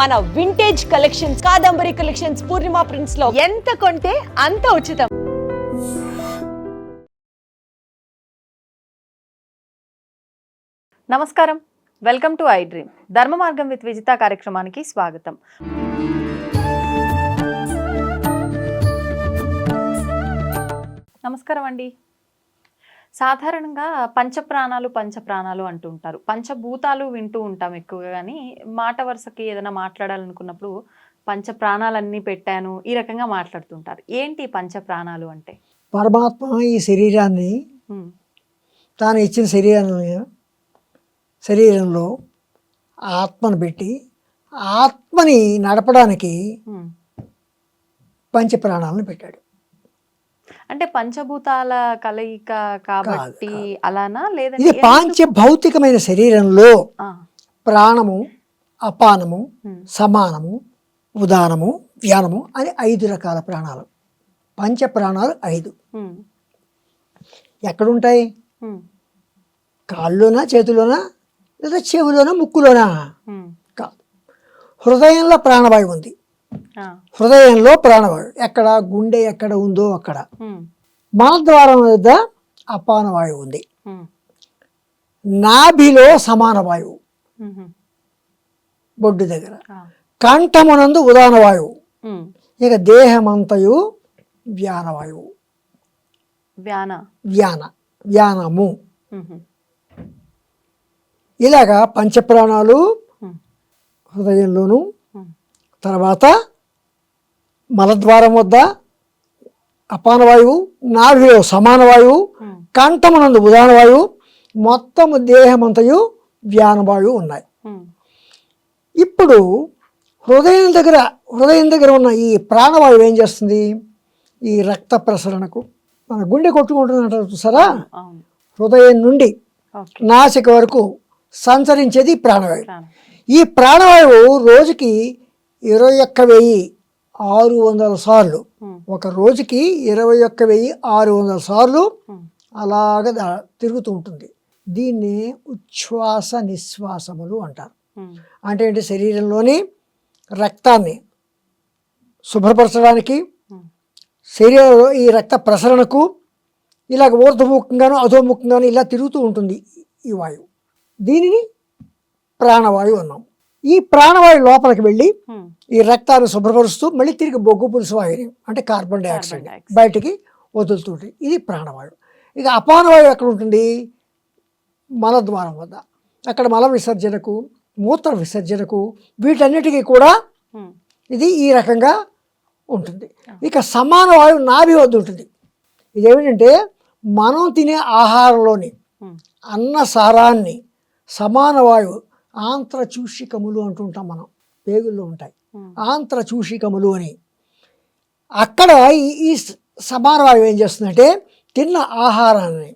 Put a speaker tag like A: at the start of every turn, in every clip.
A: మన vintage collections, Kadambari collections, పూర్ణిమ prints లో ఎంత కొంటే అంత ఉచితం.
B: నమస్కారం, వెల్కమ్ టు ఐ డ్రీమ్. ధర్మ మార్గం విత్ విజిత కార్యక్రమానికి స్వాగతం. నమస్కారం అండి. సాధారణంగా పంచప్రాణాలు అంటుంటారు. పంచభూతాలు వింటూ ఉంటాం ఎక్కువగా, కానీ మాట వరుసకి ఏదైనా మాట్లాడాలనుకున్నప్పుడు పంచప్రాణాలన్నీ పెట్టాను ఈ రకంగా మాట్లాడుతుంటారు. ఏంటి పంచప్రాణాలు అంటే?
C: పరమాత్మ ఈ శరీరాన్ని తాను ఇచ్చిన శరీరంలో ఆత్మను పెట్టి ఆత్మని నడపడానికి పంచప్రాణాలను పెట్టాడు.
B: అంటే పంచభూతాల కలయిక కాబట్టి అలానా? లేదా
C: ఇది పాంచభౌతికమైన శరీరంలో ప్రాణము, అపానము, సమానము, ఉదానము, వ్యానము అని 5 రకాల ప్రాణాలు. పంచప్రాణాలు 5 ఎక్కడుంటాయి? కాళ్ళలోనా, చేతుల్లోనా, లేదా చెవులోనా, ముక్కులోనా? కాదు. హృదయంలో ప్రాణవాయువు ఉంది. హృదయంలో ప్రాణవాయువు ఎక్కడ? గుండె ఎక్కడ ఉందో అక్కడ. మలద్వారం వద్ద అపాన వాయువు ఉంది. నాభిలో సమాన వాయువు, బొడ్డు దగ్గర. కంఠమునందు ఉదాన వాయువు. ఇక దేహమంతయు వ్యానవాయువు, వ్యానము. ఇలాగా పంచప్రాణాలు హృదయంలోను, తర్వాత మలద్వారం వద్ద అపానవాయువు, నాభిలో సమాన వాయువు, కంఠమునందు ఉదాన వాయువు, మొత్తము దేహమంతయు వ్యానవాయువు ఉన్నాయి. ఇప్పుడు హృదయం దగ్గర ఉన్న ఈ ప్రాణవాయువు ఏం చేస్తుంది? ఈ రక్త ప్రసరణకు, మన గుండె కొట్టుకుంటున్నట్టు చూసారా, హృదయం నుండి నాసిక వరకు సంచరించేది ప్రాణవాయువు. ఈ ప్రాణవాయువు రోజుకి 21,600 సార్లు, ఒక రోజుకి 21,600 సార్లు అలాగ తిరుగుతూ ఉంటుంది. దీన్ని ఉచ్ఛ్వాస నిశ్వాసములు అంటారు. అంటే ఏంటి? శరీరంలోని రక్తాన్ని శుభ్రపరచడానికి, శరీరంలో ఈ రక్త ప్రసరణకు ఇలాగ ఊర్ధ్వముఖంగాను అధోముఖంగాను ఇలా తిరుగుతూ ఉంటుంది ఈ వాయువు. దీనిని ప్రాణవాయువు అన్నాం. ఈ ప్రాణవాయువు లోపలికి వెళ్ళి ఈ రక్తాన్ని శుభ్రపరుస్తూ మళ్ళీ తిరిగి బొగ్గు పులుసు వాయువుని, అంటే కార్బన్ డైఆక్సైడ్ బయటికి వదులుతుంటుంది. ఇది ప్రాణవాయువు. ఇక అపానవాయువు ఎక్కడ ఉంటుంది? మలద్వారం వద్ద. అక్కడ మల విసర్జనకు, మూత్ర విసర్జనకు, వీటన్నిటికీ కూడా ఇది ఈ రకంగా ఉంటుంది. ఇక సమాన వాయువు నాభి వద్ద ఉంటుంది. ఇదేమిటంటే మనం తినే ఆహారంలోని అన్న సారాన్ని సమాన వాయువు, ఆంత్రచూషికములు అంటుంటాం మనం, పేగుల్లో ఉంటాయి ఆంత్రచూషికములు అని. అక్కడ ఈ సమాన వాయువు ఏం చేస్తుందంటే తిన్న ఆహారాన్ని,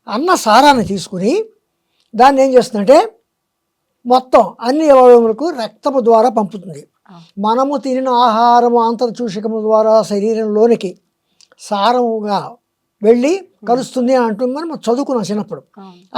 C: అన్న సారాన్ని తీసుకుని దాన్ని ఏం చేస్తుందంటే మొత్తం అన్ని అవయవములకు రక్తము ద్వారా పంపుతుంది. మనము తినిన ఆహారము ఆంత్రచూషికము ద్వారా శరీరంలోనికి సారముగా వెళ్ళి కలుస్తుంది అని అంటుంది. మనం చదువుకున్నాం చిన్నప్పుడు.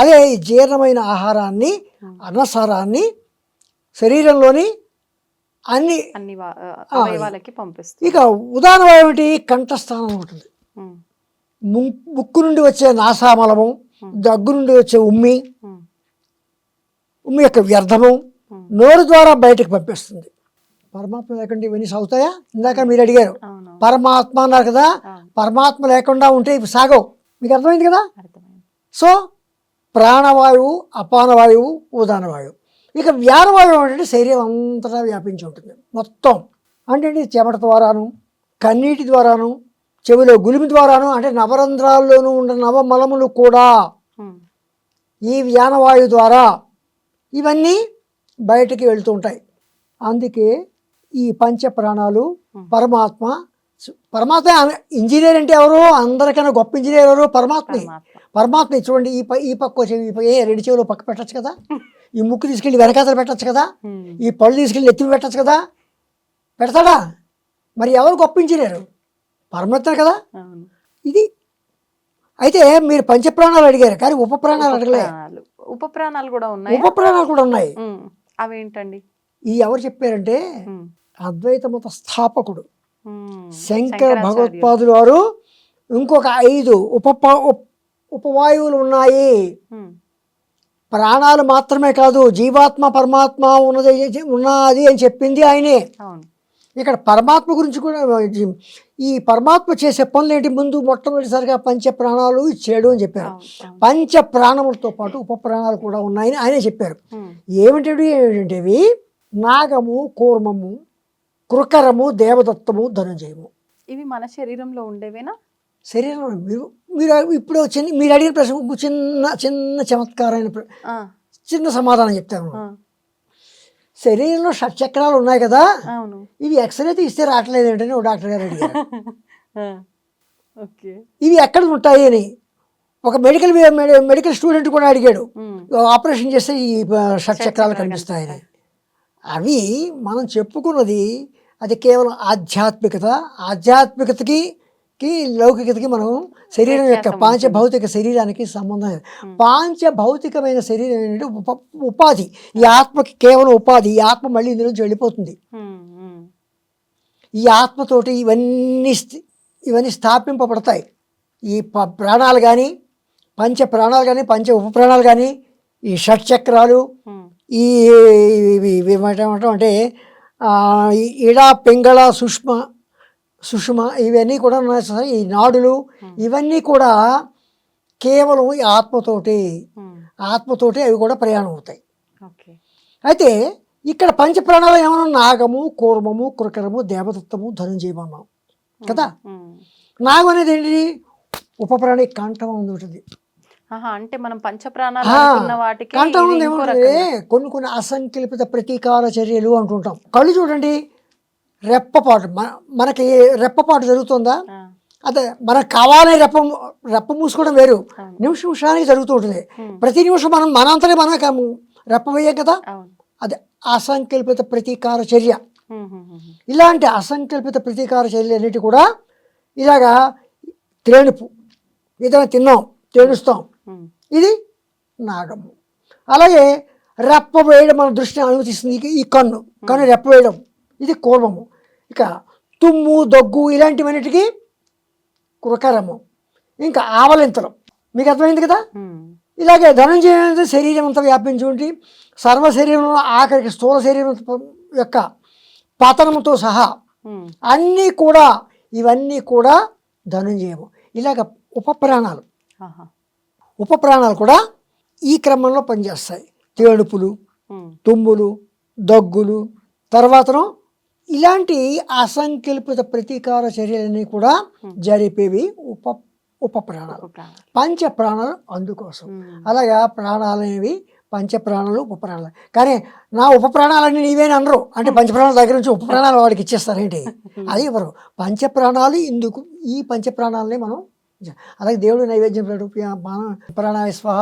C: అదే ఈ జీర్ణమైన ఆహారాన్ని, అన్నసారాన్ని శరీరంలోని అన్ని
B: అవయవాలకి పంపిస్తుంది.
C: ఇక ఉదాహరణ ఏమిటి? కంఠస్థానం ఉంటుంది. ముక్కు నుండి వచ్చే నాసామలము, దగ్గు నుండి వచ్చే ఉమ్మి యొక్క వ్యర్థము నోరు ద్వారా బయటకు పంపిస్తుంది. పరమాత్మ లేకుండా ఇవన్నీ సాగుతాయా? ఇందాక మీరు అడిగారు, పరమాత్మ అన్నారు కదా. పరమాత్మ లేకుండా ఉంటే ఇవి సాగవు. మీకు అర్థమైంది కదా. సో ప్రాణవాయువు, అపానవాయువు, ఉదానవాయువు. ఇక వ్యానవాయువు అంటే శరీరం అంతటా వ్యాపించి ఉంటుంది మొత్తం. అంటే చెమట ద్వారాను, కన్నీటి ద్వారాను, చెవిలో గులిమి ద్వారాను, అంటే నవరంధ్రాల్లోనూ ఉన్న నవమలములు కూడా ఈ వ్యానవాయువు ద్వారా ఇవన్నీ బయటికి వెళుతూ ఉంటాయి. అందుకే ఈ పంచ ప్రాణాలు పరమాత్మ. ఇంజనీర్ అంటే ఎవరు? అందరికన్నా గొప్ప ఇంజనీర్ ఎవరు? పరమాత్మ. చూడండి, ఈ పక్క చెవి, 2 చెవులు పక్క పెట్టచ్చు కదా, ఈ ముక్కు తీసుకెళ్ళి వెనకాతలు పెట్టచ్చు కదా, ఈ పళ్ళు తీసుకెళ్ళి ఎత్తి పెట్టచ్చు కదా. పెడతాడా? మరి ఎవరు గొప్ప ఇంజనీరు? పరమాత్మ కదా. ఇది అయితే మీరు పంచప్రాణాలు అడిగారు, కానీ ఉపప్రాణాలు అడగలే.
B: ఉపప్రాణాలు కూడా ఉన్నాయి.
C: ఉపప్రాణాలు కూడా ఉన్నాయి.
B: అవేంటండి?
C: ఈ ఎవరు చెప్పారంటే
B: ఉమ్,
C: అద్వైత మత స్థాపకుడు
B: ఉమ్.
C: శంకర
B: శంకరాచార్యులు.
C: భగవత్పాదులు వారు ఇంకొక 5 ఉపవాయువులు ఉన్నాయి,
B: ఉమ్,
C: ప్రాణాలు మాత్రమే కాదు జీవాత్మ పరమాత్మ ఉన్నది అని చెప్పింది ఆయనే.
B: అవును.
C: ఇక్కడ పరమాత్మ గురించి కూడా ఈ పరమాత్మ చేసే పనులు ఏంటి, ముందు మొట్టమొదటిసారిగా పంచ ప్రాణాలు ఇచ్చాడు అని చెప్పారు.
B: అవును, అవును.
C: పంచ ప్రాణములతో పాటు ఉప ప్రాణాలు కూడా ఉన్నాయని ఆయనే చెప్పారు.
B: ఉమ్,
C: ఏమిటంటేవి నాగము, కూర్మము, కృకరము, దేవదత్తము, ధనుంజయము.
B: ఇవి మన శరీరంలో ఉండేవేనా?
C: శరీరంలో మీరు ఇప్పుడు మీరు అడిగిన ప్రశ్న చిన్న చిన్న చమత్కారమైన
B: ఆ,
C: చిన్న సమాధానం చెప్తాను.
B: ఆ,
C: శరీరంలో షట్చక్రాలు ఉన్నాయి కదా,
B: అవును.
C: ఇవి ఎక్స్రే తీస్తే రావట్లేదు ఏంటని ఓ డాక్టర్ గారు అడిగారు.
B: ఆ, ఓకే.
C: ఇవి ఎక్కడ ఉంటాయి అని ఒక మెడికల్ స్టూడెంట్ కూడా అడిగాడు.
B: ఉమ్,
C: ఆపరేషన్ చేస్తే ఈ షట్చక్రాలు కనిపిస్తాయని. అవి మనం చెప్పుకున్నది అది కేవలం ఆధ్యాత్మికతకి లౌకికతకి మనం శరీరం యొక్క
B: వ్యత్యాసం
C: పాంచభౌతిక శరీరానికి సంబంధం లేదు. పాంచభౌతికమైన శరీరం ఏంటంటే ఉపాధి. ఈ ఆత్మకి కేవలం ఉపాధి. ఈ ఆత్మ మళ్ళీ ఇందు నుంచి వెళ్ళిపోతుంది.
B: ఉమ్, ఉమ్,
C: ఈ ఆత్మతోటి ఇవన్నీ స్థాపింపబడతాయి. ఈ ప్రాణాలు కానీ పంచ ప్రాణాలు కానీ పంచ ఉపప్రాణాలు కానీ ఈ షట్చక్రాలు
B: ఉమ్,
C: ఈ ఏమంటాం అంటే ఇడ పింగళ సుష్మ ఇవన్నీ కూడా ఉన్నాయి. ఈ నాడులు ఇవన్నీ కూడా కేవలం ఈ
B: ఉమ్,
C: ఆత్మతోటి అవి కూడా ప్రయాణం అవుతాయి.
B: ఓకే.
C: అయితే ఇక్కడ పంచప్రాణాలు ఏమన్నా నాగము, కూర్మము, కృకరము, దేవదత్తము, ధనుంజయము అన్నాం కదా.
B: ఉమ్.
C: నాగం అనేది ఏంటి, ఉపప్రాణి కంఠం ఉంటుంది.
B: ఆహా, అంటే మనం పంచప్రాణాలు అనుకున్న వాటికి
C: కంఠం
B: ఇది
C: ఉంది
B: ఇంకో
C: ఏముంటుంది,
B: రకంగా.
C: కొన్ని అసంకల్పిత ప్రతీకార చర్యలు అంటుంటాం. కళ్ళు చూడండి, రెప్పపాటు మనకి రెప్పపాటు జరుగుతుందా,
B: ఆ,
C: అదే మనకు కావాలని రెప్ప మూసుకోవడం వేరు,
B: అవును.
C: నిమిషానికి జరుగుతూ ఉంటుంది.
B: ఉమ్,
C: ప్రతి నిమిషం మనంతనే మనం రెప్ప వేయం కదా,
B: అవును.
C: అది అసంకల్పిత ప్రతీకార చర్య.
B: ఉమ్, ఉమ్, ఉమ్,
C: ఇలాంటి అసంకల్పిత ప్రతీకార చర్యలు అన్నిటి కూడా ఇలాగా తేనుపు, ఏదైనా తిన్నాం తేనుస్తాం,
B: ఉమ్,
C: ఇది నాగము. అలాగే రెప్ప వేయడం మన దృష్టిని అనుమతిస్తుంది. ఈ కన్ను రెప్ప వేయడం, ఇది కూర్మము. ఇక తుమ్ము, దగ్గు ఇలాంటివన్నిటికీ కృకరము. ఇంకా ఆవలింతలం, మీకు అర్థమైంది కదా.
B: ఉమ్,
C: ఇలాగే ధనంజయ శరీరం అంతా వ్యాపించి ఉండి సర్వ శరీరంలో ఆఖరికి స్థూల శరీరం యొక్క పతనంతో సహా
B: ఉమ్,
C: ఇవన్నీ కూడా ధనంజయము. ఇలాగ ఉపప్రాణాలు
B: ఆహా,
C: ఉపప్రాణాలు కూడా ఈ క్రమంలో పనిచేస్తాయి. తేడుపులు,
B: ఉమ్,
C: తుమ్ములు, దగ్గులు, తర్వాతను ఇలాంటి అసంకల్పిత ప్రతీకార చర్యలన్నీ కూడా జరిపేవి ఉపప్రాణాలు.
B: ఉపప్రాణాలు.
C: పంచ ప్రాణాలు అందుకోసం.
B: ఉమ్,
C: అలాగా ప్రాణాలు అనేవి పంచప్రాణాలు, ఉపప్రాణాలు. కానీ నా ఉపప్రాణాలన్నీ నీవేని అనరు. అంటే పంచప్రాణాల దగ్గర నుంచి ఉపప్రాణాలు వాడికి ఇచ్చేస్తారేంటి, అది ఇవ్వరు. పంచప్రాణాలు ఇందుకు, ఈ పంచప్రాణాలని మనం అలాగే దేవుడు నైవేద్యం ప్రాణాయ స్వాహ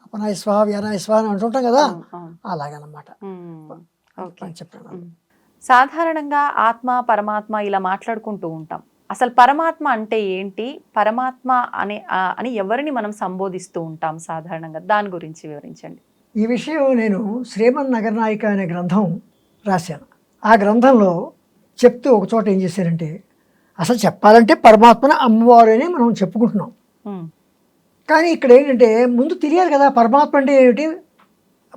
C: అపనాయ స్వాహ వ్యానాయ స్వాహ అని అంటుంటాం కదా,
B: అవును.
C: అలాగనమాట
B: ఉమ్, ఓకే.
C: పంచప్రాణాలు.
B: ఉమ్. సాధారణంగా ఆత్మ పరమాత్మ ఇలా మాట్లాడుకుంటూ ఉంటాం. అసలు పరమాత్మ అంటే ఏంటి, పరమాత్మ అని ఎవరిని మనం సంబోధిస్తూ ఉంటాం సాధారణంగా, దాని గురించి వివరించండి.
C: ఈ విషయం నేను శ్రీమన్ నగరనాయిక అనే గ్రంథం రాశాను. ఆ గ్రంథంలో చెప్తూ ఒక చోట ఏం చేశారంటే, అసలు చెప్పాలంటే పరమాత్మను అమ్మవారు అని మనం చెప్పుకుంటున్నాం.
B: ఉమ్,
C: కానీ ఇక్కడ ఏంటంటే ముందు తెలియాలి కదా, పరమాత్మ అంటే ఏమిటి,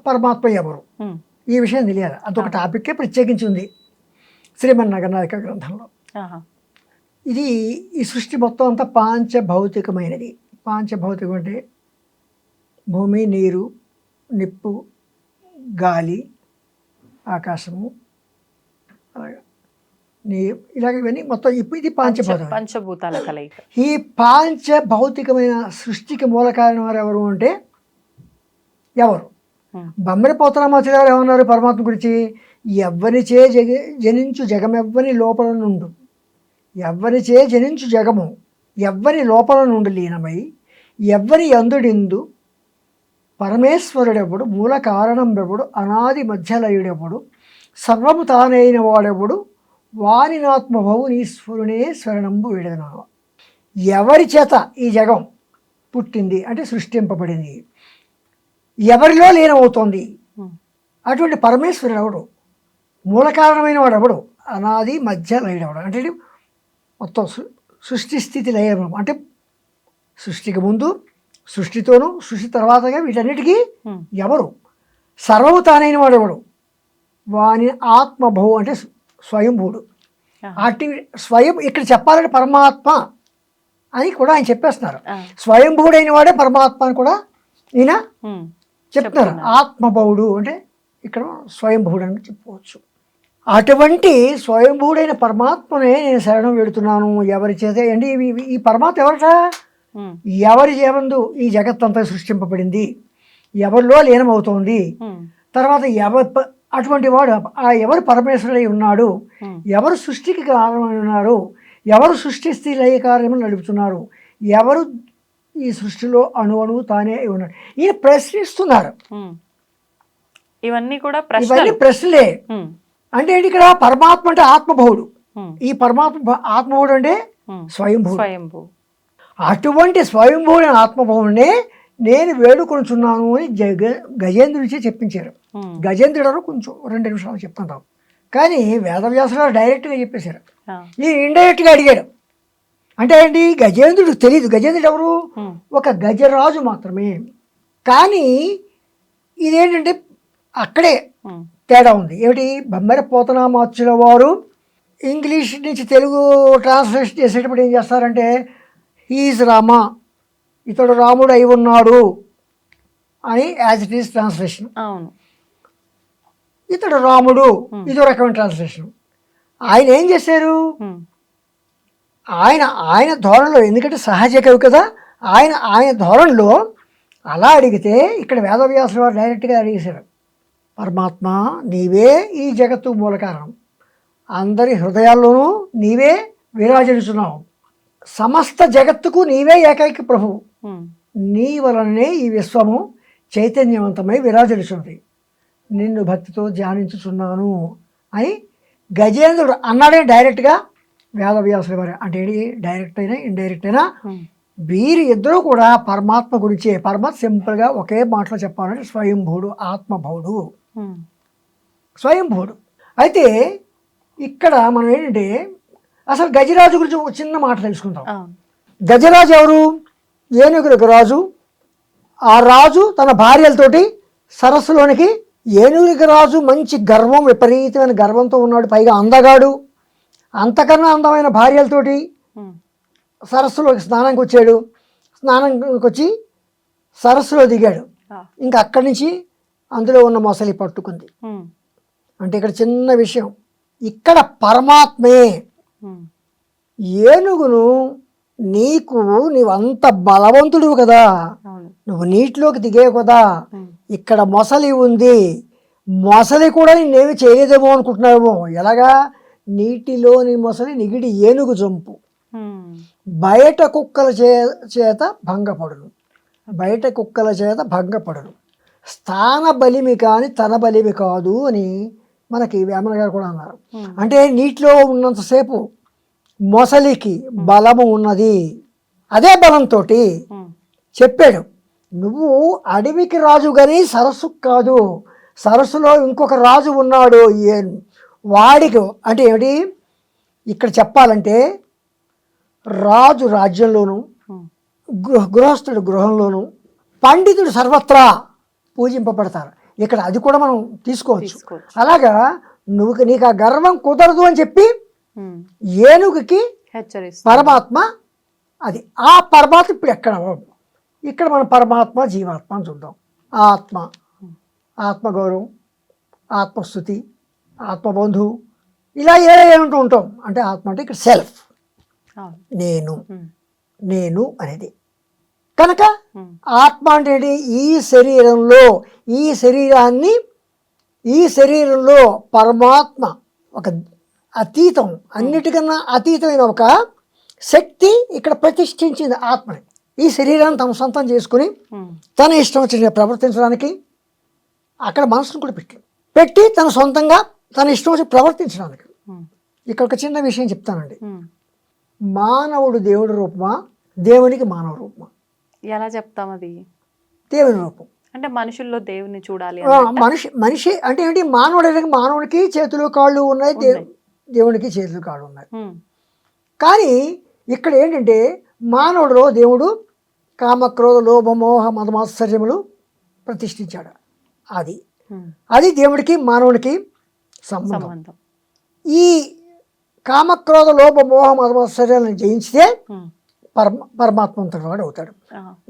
C: పరమాత్మ ఎవరు,
B: ఉమ్,
C: ఈ విషయం తెలియాలి. అదొక టాపిక్కే ప్రత్యేకించి ఉంది శ్రీమన్ నగరనాయిక గ్రంథంలో.
B: ఆహా,
C: ఇది ఈ సృష్టి మొత్తం అంతా పాంచభౌతికమైనది. పాంచభౌతికం అంటే భూమి, నీరు, నిప్పు, గాలి, ఆకాశము, ఇలాగ ఇవన్నీ మొత్తం ఇది పాంచభౌతికం.
B: పంచభూతాల కలయిక.
C: ఈ పాంచభౌతికమైన సృష్టికి మూల కారణం వారు ఎవరు అంటే ఎవరు, బొమ్మరి పోతరామాచార్య గారు ఏమన్నారు పరమాత్మ గురించి, ఎవ్వరిచే జనించు జగమెవ్వని లోపల నుండు, ఎవ్వరిచే జనించు జగము ఎవ్వరి లోపల నుండి లీనమై ఎవ్వరి అందుడిందు పరమేశ్వరుడెవడు, మూల కారణం ఎవడు, అనాది మధ్యలయుడెవడు, సర్వము తానైన వాడెవడు, వానినాత్మభవు నీశ్వరునే శరణంబు విడదనావ. ఎవరి చేత ఈ జగం పుట్టింది అంటే సృష్టింపబడింది, ఎవరిలో లీనమవుతోంది, అటువంటి పరమేశ్వరుడు ఎవడు, మూల కారణమైన వాడు ఎవడు, అనాది మధ్య లయుడవడు. అంటే మొత్తం సృష్టి స్థితి లయం, అంటే సృష్టికి ముందు, సృష్టితోనూ, సృష్టి తర్వాతగా వీటన్నిటికీ ఎవరు సర్వము తానైన వాడు ఎవడు, వాని ఆత్మభౌ అంటే స్వయంభూడు. అటు స్వయం ఇక్కడ చెప్పాలంటే పరమాత్మ అని కూడా ఆయన చెప్పేస్తున్నారు. స్వయంభూడైన వాడే పరమాత్మ అని కూడా ఈయన చెప్తున్నారు. ఆత్మభౌడు అంటే ఇక్కడ స్వయంభూడు అని చెప్పుకోవచ్చు. అటువంటి స్వయంభూడైన పరమాత్మనే నేను శరణం పెడుతున్నాను. ఎవరి చేత అండి ఈ పరమాత్మ ఎవరట, ఎవరి చేయందు ఈ జగత్తంతా సృష్టింపబడింది, ఎవరిలో లీనమవుతోంది, తర్వాత అటువంటి వాడు ఎవరు పరమేశ్వరుడై ఉన్నాడు, ఎవరు సృష్టికి కారణమై ఉన్నారు, ఎవరు సృష్టిస్తే లయ కార్యములు నడుపుతున్నారు, ఎవరు ఈ సృష్టిలో అణువణువు తానే ఉన్నాడు. ఈయన ప్రశ్నిస్తున్నారు.
B: ఇవన్నీ కూడా
C: ప్రశ్నలే. అంటే ఏంటి ఇక్కడ పరమాత్మ అంటే ఆత్మభౌడు, ఈ పరమాత్మ ఆత్మభౌడు అంటే స్వయంభూ. అటువంటి స్వయంభూడైన ఆత్మభౌడునే నేను వేడుకొనుచున్నాను అని గజేంద్రుడిచే చెప్పించారు. గజేంద్రుడు కొంచెం 2 నిమిషాలు చెప్తుంటాం, కానీ వేదవ్యాసుడు డైరెక్ట్గా చెప్పేశారు. ఈ ఇండైరెక్ట్గా అడిగాడు. అంటే ఏంటి, గజేంద్రుడు తెలియదు. గజేంద్రుడు ఎవరు, ఒక గజరాజు మాత్రమే. కానీ ఇదేంటంటే అక్కడే తేడా ఉంది. ఏమిటి, బొమ్మర పోతనామాచ్యుల వారు ఇంగ్లీష్ నుంచి తెలుగు ట్రాన్స్లేషన్ చేసేటప్పుడు ఏం చేస్తారంటే హీజ్ రామ, ఇతడు రాముడు అయి ఉన్నాడు అని యాజ్ ఇట్ ఈస్ ట్రాన్స్లేషన్. ఇతడు రాముడు ఇదో రకమైన ట్రాన్స్లేషన్. ఆయన ఏం చేశారు, ఆయన ధోరణిలో, ఎందుకంటే సహజ కవి కదా, ఆయన ధోరణిలో అలా అడిగితే ఇక్కడ వేదవ్యాసుల వారు డైరెక్ట్గా అడిగేశారు. పరమాత్మ నీవే ఈ జగత్తు మూల కారణం, అందరి హృదయాల్లోనూ నీవే విరాజిల్లుచున్నావు, సమస్త జగత్తుకు నీవే ఏకైక ప్రభువు, నీ వలనే ఈ విశ్వము చైతన్యవంతమై విరాజిల్లుచున్నది, నిన్ను భక్తితో ధ్యానించుచున్నాను అని గజేంద్రుడు అన్నాడే డైరెక్ట్గా వేదవ్యాసుల వారు. అంటే డైరెక్ట్ అయినా ఇండైరెక్ట్ అయినా వీరి ఇద్దరూ కూడా పరమాత్మ గురించే. పరమాత్మ సింపుల్గా ఒకే మాటలో చెప్పాలంటే స్వయంభూడు, ఆత్మభౌడు, స్వయంభూడు. అయితే ఇక్కడ మనం ఏంటంటే అసలు గజరాజు గురించి ఒక చిన్న మాట తెలుసుకుంటాం. గజరాజు ఎవరు, ఏనుగులకు రాజు. ఆ రాజు తన భార్యలతోటి సరస్సులోనికి, ఏనుగులకు రాజు మంచి గర్వం, విపరీతమైన గర్వంతో ఉన్నాడు, పైగా అందగాడు. అంతకన్నా అందమైన భార్యలతోటి సరస్సులోకి స్నానానికి వచ్చాడు. స్నానానికి వచ్చి సరస్సులో దిగాడు. ఇంకా అక్కడి నుంచి అందులో ఉన్న మొసలి పట్టుకుంది. అంటే ఇక్కడ చిన్న విషయం, ఇక్కడ పరమాత్మే ఏనుగును, నీవంత బలవంతుడు కదా, నువ్వు నీటిలోకి దిగేవు కదా, ఇక్కడ మొసలి ఉంది, మొసలి కూడా నిన్నేమి చేయలేదేమో అనుకుంటున్నావేమో. ఎలాగా, నీటిలోని మొసలి నిగిడి ఏనుగు జంపు, బయట కుక్కల చేత భంగపడును, బయట కుక్కల చేత భంగపడును, స్థాన బలిమి కాని తన బలిమి కాదు అని మనకి వేమన గారు కూడా అన్నారు. అంటే నీటిలో ఉన్నంతసేపు మొసలికి బలము ఉన్నది, అదే బలంతో చెప్పాడు, నువ్వు అడవికి రాజు కానీ సరస్సు కాదు, సరస్సులో ఇంకొక రాజు ఉన్నాడు, వాడికి. అంటే ఏమిటి, ఇక్కడ చెప్పాలంటే రాజు రాజ్యంలోను, గృహస్థుడు గృహంలోను, పండితుడు సర్వత్రా పూజింపబడతారు. ఇక్కడ అది కూడా మనం తీసుకోవచ్చు. అలాగా నీకు ఆ గర్వం కుదరదు అని చెప్పి ఏనుగుకి పరమాత్మ, అది ఆ పరమాత్మ ఇప్పుడు ఇక్కడ మనం పరమాత్మ జీవాత్మ అని చూద్దాం. ఆత్మ, ఆత్మగౌరవం, ఆత్మస్థుతి, ఆత్మబంధువు, ఇలా ఏమంటూ ఉంటాం. అంటే ఆత్మ అంటే ఇక్కడ సెల్ఫ్, నేను అనేది. కనుక ఆత్మ అంటే ఈ శరీరంలో పరమాత్మ ఒక అతీతం, అన్నిటికన్నా అతీతమైన ఒక శక్తి ఇక్కడ ప్రతిష్ఠించింది ఆత్మని. ఈ శరీరాన్ని తమ సొంతం చేసుకుని తన ఇష్టం వచ్చిన ప్రవర్తించడానికి అక్కడ మనసును కూడా పెట్టి తన సొంతంగా తన ఇష్టం వచ్చి ప్రవర్తించడానికి. ఇక్కడ ఒక చిన్న విషయం చెప్తానండి. మానవుడు దేవుడి రూపమా, దేవునికి మానవ రూపమా?
B: ఎలా చెప్తాం? అది
C: దేవుని రూపం.
B: అంటే మనుషుల్లో దేవుని చూడాలి
C: మనిషి అంటే ఏంటి, మానవుడికి చేతులు కాళ్ళు ఉన్నాయి, దేవునికి చేతులు కాళ్ళు ఉన్నాయి. కానీ ఇక్కడ ఏంటంటే మానవుడిలో దేవుడు కామక్రోధ లోభ మోహ మదమాశ్చర్యములు ప్రతిష్ఠించాడు. అది దేవుడికి మానవునికి సంబంధం. ఈ కామక్రోధ లోభ మోహ మదమాశ్చర్యాలను జయించితే పరమాత్మంతుడు వాడు అవుతాడు.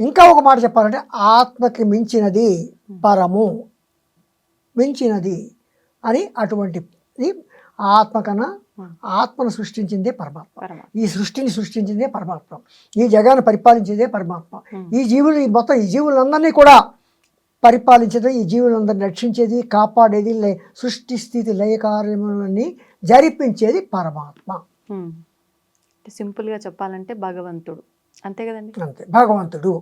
C: ఇంకా ఒక మాట చెప్పాలంటే ఆత్మకి మించినది పరము, మించినది అని అటువంటిది ఆత్మ కన్నా ఆత్మను సృష్టించిందే పరమాత్మ. ఈ సృష్టిని సృష్టించిందే పరమాత్మ. ఈ జగాన్ని పరిపాలించేదే పరమాత్మ. ఈ జీవులందరినీ కూడా పరిపాలించేది, ఈ జీవులందరినీ రక్షించేది, కాపాడేది, సృష్టి స్థితి లయ కార్యములన్నీ జరిపించేది పరమాత్మ.
B: సింపుల్గా చెప్పాలంటే భగవంతుడు, అంతే కదండి.
C: అంతే, భగవంతుడు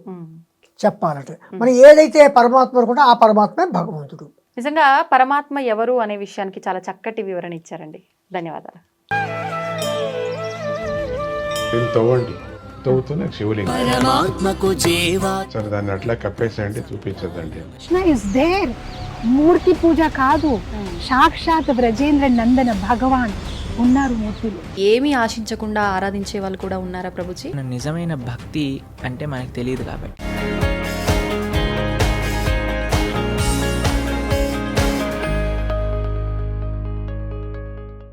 C: చెప్పాలంటే మనం ఏదైతే పరమాత్మ అనుకుంటే ఆ పరమాత్మే భగవంతుడు.
B: నిజంగా పరమాత్మ ఎవరు అనే విషయానికి చాలా చక్కటి వివరణ ఇచ్చారండి. ధన్యవాదాలు.
D: తవ్వుతూనే శివలింగం సరే దాన్ని అట్లా కప్పేసేయండి, చూపించదండి.
E: Krishna is there. మూర్తి పూజ కాదు, సాక్షాత్ బ్రజేంద్ర నందన భగవాన్ ఉన్నారు మూర్తిలో.
F: ఏమీ ఆశించకుండా ఆరాధించే వాళ్ళు కూడా ఉన్నారా ప్రభుజీ?
G: నిజమైన భక్తి అంటే మనకు తెలియదు కాబట్టి